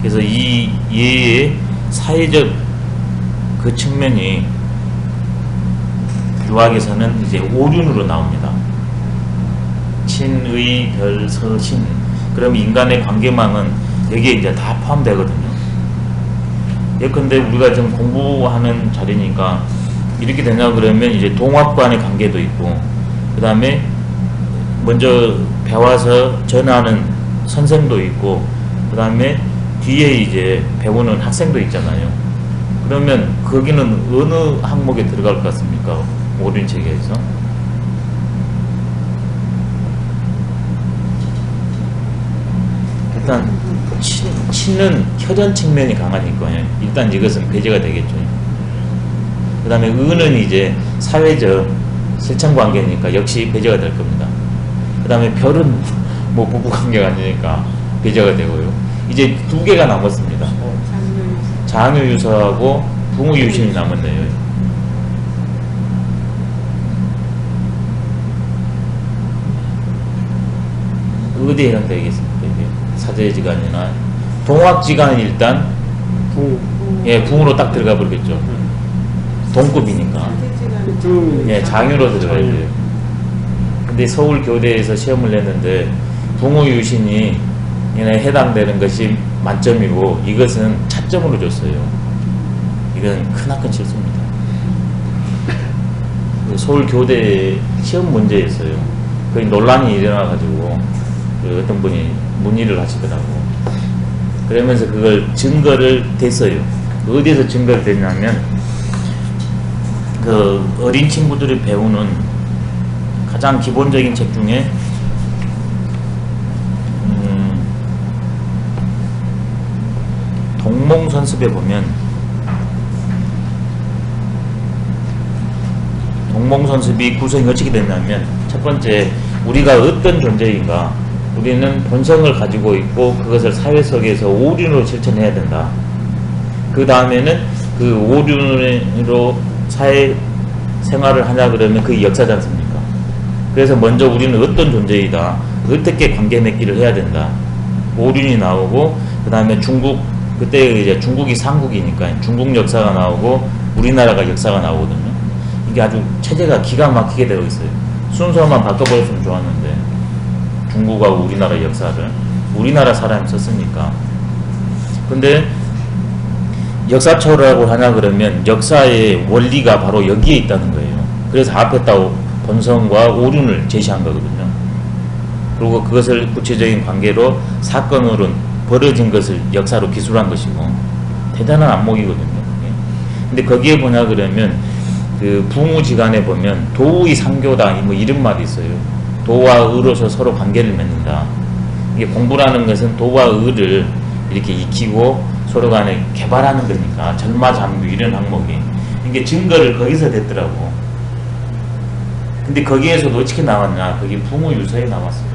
그래서 이 얘의 사회적 그 측면이 유학에서는 이제 오륜으로 나옵니다. 친의 별서신. 그럼 인간의 관계망은 여기에 이제 다 포함되거든요. 예컨대 우리가 지금 공부하는 자리니까 이렇게 되냐 그러면 이제 동학 간의 관계도 있고, 그 다음에 먼저 배워서 전하는 선생도 있고, 그 다음에 뒤에 이제 배우는 학생도 있잖아요. 그러면 거기는 어느 항목에 들어갈 것 같습니까? 오륜 체계에서. 일단 친은 혈연 측면이 강하니까 일단 이것은 배제가 되겠죠. 그 다음에 의는 이제 사회적 실천 관계니까 역시 배제가 될 겁니다. 그 다음에 별은 뭐 부부 관계가 아니니까 배제가 되고요. 이제 두 개가 남았습니다. 자녀유서하고 부모유신이 남았네요. 어디에 해당되겠습니까? 이게 사제지간이나 동학지간은 일단 예, 붕으로 딱 들어가 버리겠죠. 동급이니까. 예, 장유로 들어가야 돼요. 근데 서울 교대에서 시험을 냈는데 부모유신이 해당되는 것이 만점이고 이것은 차점으로 줬어요. 이건 크나큰 실수입니다. 서울 교대 시험 문제였어요. 거의 논란이 일어나가지고 어떤 분이 문의를 하시더라고. 그러면서 그걸 증거를 댔어요. 어디에서 증거를 댔냐면 그 어린 친구들이 배우는 가장 기본적인 책 중에 동몽선습에 보면 동몽선습이 구성이 어떻게 됐냐면 첫 번째 우리가 어떤 존재인가, 우리는 본성을 가지고 있고 그것을 사회 속에서 오륜으로 실천해야 된다. 그 다음에는 그 오륜으로 사회 생활을 하냐 그러면 그게 역사지 않습니까? 그래서 먼저 우리는 어떤 존재이다, 어떻게 관계 맺기를 해야 된다, 오륜이 나오고, 그 다음에 중국, 그때 이제 중국이 삼국이니까 중국 역사가 나오고 우리나라가 역사가 나오거든요. 이게 아주 체제가 기가 막히게 되어 있어요. 순서만 바꿔버렸으면 좋았는데 중국하고 우리나라 역사를 우리나라 사람이 썼으니까. 근데 역사초라고 하냐 그러면 역사의 원리가 바로 여기에 있다는 거예요. 그래서 앞에다 본성과 오륜을 제시한 거거든요. 그리고 그것을 구체적인 관계로 사건으로 벌어진 것을 역사로 기술한 것이고 대단한 안목이거든요. 근데 거기에 뭐냐 그러면 그 부무지간에 보면 도의 상교다 뭐 이런 말이 있어요. 도와 의로서 서로 관계를 맺는다. 이게 공부라는 것은 도와 의를 이렇게 익히고 서로 간에 개발하는 거니까 전마장류 이런 항목이 이게 증거를 거기서 댔더라고. 근데 거기에서도 어떻게 나왔냐? 거기 부모유서에 나왔어요.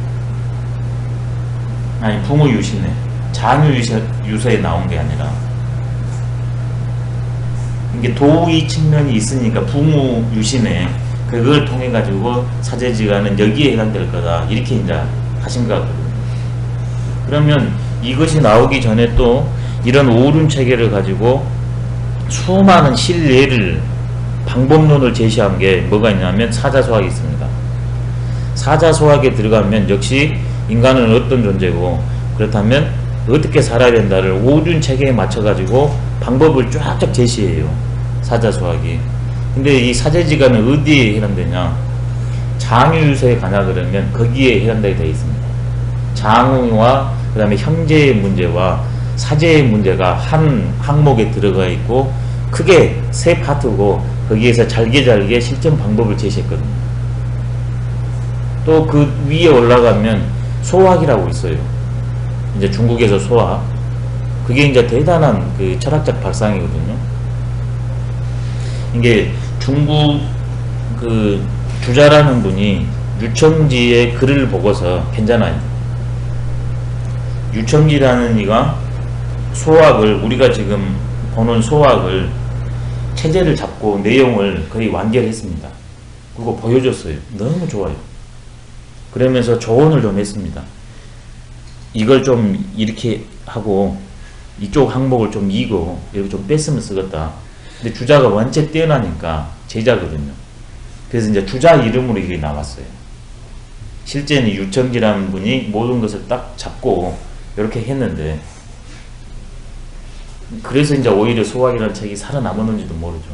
아니 부모유신에 자녀유서에 나온 게 아니라 이게 도의 측면이 있으니까 부모유신에 그걸 통해 가지고 사제지간은 여기에 해당될 거다 이렇게 이제 하신 것 같거든요. 그러면 이것이 나오기 전에 또 이런 오륜 체계를 가지고 수많은 실례를 방법론을 제시한 게 뭐가 있냐면 사자소학이 있습니다. 사자소학에 들어가면 역시 인간은 어떤 존재고 그렇다면 어떻게 살아야 된다를 오륜 체계에 맞춰 가지고 방법을 쫙쫙 제시해요. 사자소학이. 근데 이 사제지간은 어디에 해당되냐? 장유유서에 가냐 그러면 거기에 해당되게 되어 있습니다. 장유와 그 다음에 형제의 문제와 사제의 문제가 한 항목에 들어가 있고 크게 세 파트고 거기에서 잘게 실천 방법을 제시했거든요. 또 그 위에 올라가면 소학이라고 있어요. 이제 중국에서 소학. 그게 이제 대단한 그 철학적 발상이거든요. 이게 중국 그 주자라는 분이 유청지의 글을 보고서 괜찮아요. 유청지라는 이가 소학을 우리가 지금 보는 소학을 체제를 잡고 내용을 거의 완결했습니다. 그리고 보여줬어요. 너무 좋아요. 그러면서 조언을 좀 했습니다. 이걸 좀 이렇게 하고 이쪽 항목을 좀 이고 이렇게 좀 뺐으면 쓰겠다. 근데 주자가 원체 뛰어나니까 제자거든요. 그래서 이제 주자 이름으로 이게 나왔어요. 실제는 유천기라는 분이 모든 것을 딱 잡고 이렇게 했는데, 그래서 이제 오히려 소학이라는 책이 살아남았는지도 모르죠.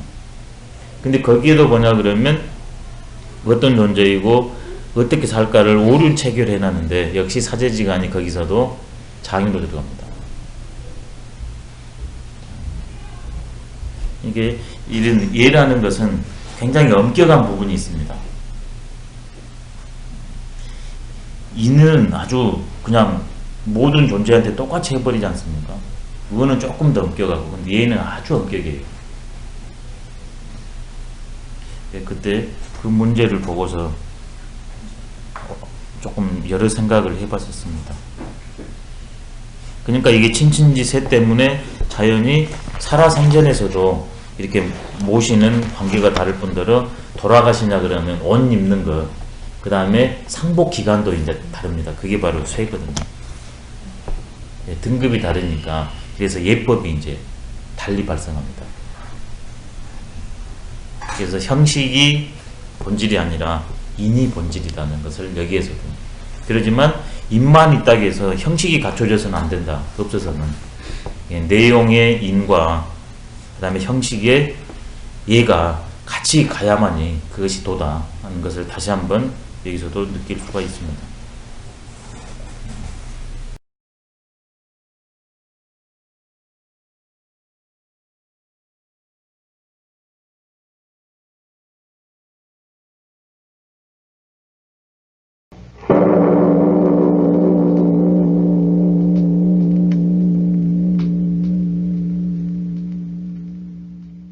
근데 거기에도 뭐냐 그러면 어떤 존재이고 어떻게 살까를 오륜 체결해 놨는데, 역시 사제지간이 거기서도 장인으로 들어갑니다. 이게 이런 예라는 것은 굉장히 엄격한 부분이 있습니다. 이는 아주 그냥 모든 존재한테 똑같이 해버리지 않습니까? 그거는 조금 더 엄격하고, 근데 얘는 아주 엄격해요. 그때 그 문제를 보고서 조금 여러 생각을 해봤었습니다. 그러니까 이게 친친지세 때문에 자연히 살아생전에서도 이렇게 모시는 관계가 다를 뿐더러, 돌아가시냐 그러면 옷 입는 거, 그 다음에 상복 기간도 이제 다릅니다. 그게 바로 쇠거든요. 등급이 다르니까 그래서 예법이 이제 달리 발생합니다. 그래서 형식이 본질이 아니라 인이 본질이라는 것을 여기에서도, 그러지만 인만 있다고 해서 형식이 갖춰져서는 안 된다. 없어서는 내용의 인과 그 다음에 형식의 예가 같이 가야만이 그것이 도다 하는 것을 다시 한번 여기서도 느낄 수가 있습니다.